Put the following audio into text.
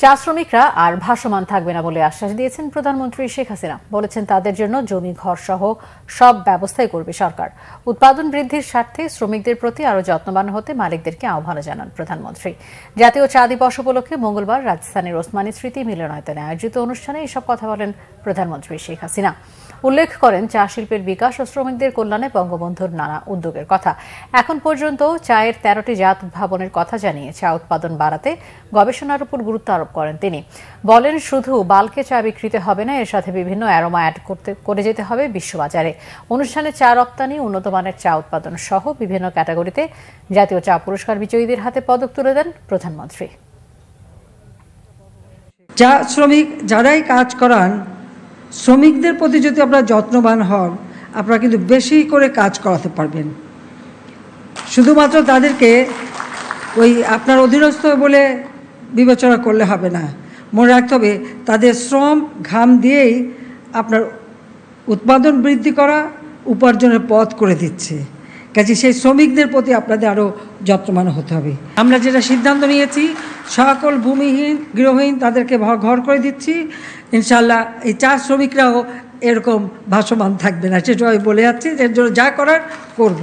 চা শ্রমিকরা আর ভাসমান থাকবে না বলে আশ্বাস দিয়েছেন প্রধানমন্ত্রী শেখ হাসিনা। বলেছেন তাদের জন্য জমি ঘর সহ সব ব্যবস্থাই করবে সরকার। উৎপাদন বৃদ্ধির স্বার্থে শ্রমিকদের প্রতি আরও যত্নবান হতে মালিকদেরকে আহ্বান জানান প্রধানমন্ত্রী। জাতীয় চা দিবস উপলক্ষে মঙ্গলবার রাজধানীর ওসমানী স্মৃতি মিলনায়তনে আয়োজিত অনুষ্ঠানে এসব কথা বলেন প্রধানমন্ত্রী শেখ হাসিনা। উল্লেখ করেন চা শিল্পের বিকাশ ও শ্রমিকদের কল্যাণে বঙ্গবন্ধুর নানা উদ্যোগের কথা। এখন পর্যন্ত চায়ের 13টি জাত উদ্ভাবনের কথা জানিয়ে চা উৎপাদন বাড়াতে গবেষণার উপর গুরুত্ব আরোপ করেন তিনি। বলেন শুধু বাল্কে চা বিক্রিতে হবে না, এর সাথে বিভিন্ন অ্যারোমা অ্যাড করে যেতে হবে বিশ্ববাজারে। অনুষ্ঠানে চা রপ্তানি, উন্নত মানের চা উৎপাদন সহ বিভিন্ন ক্যাটাগরিতে জাতীয় চা পুরস্কার বিজয়ীদের হাতে পদক তুলে দেন প্রধানমন্ত্রী। চা শ্রমিক যারাই কাজ করান, শ্রমিকদের প্রতি যদি আপনারা যত্নবান হন, আপনারা কিন্তু বেশি করে কাজ করাতে পারবেন। শুধুমাত্র তাদেরকে ওই আপনার অধীনস্থ বলে বিবেচনা করলে হবে না। মনে রাখতে হবে তাদের শ্রম ঘাম দিয়েই আপনার উৎপাদন বৃদ্ধি করা, উপার্জনের পথ করে দিচ্ছে। কাজে সেই শ্রমিকদের প্রতি আপনাদের আরও যত্নবান হতে হবে। আমরা যেটা সিদ্ধান্ত নিয়েছি, সকল ভূমিহীন গৃহহীন তাদেরকে ঘর করে দিচ্ছি। ইনশাল্লাহ এই চা শ্রমিকরাও এরকম ভাসমান থাকবে না, সেটা আমি বলে যাচ্ছি। এর জন্য যা করার করব।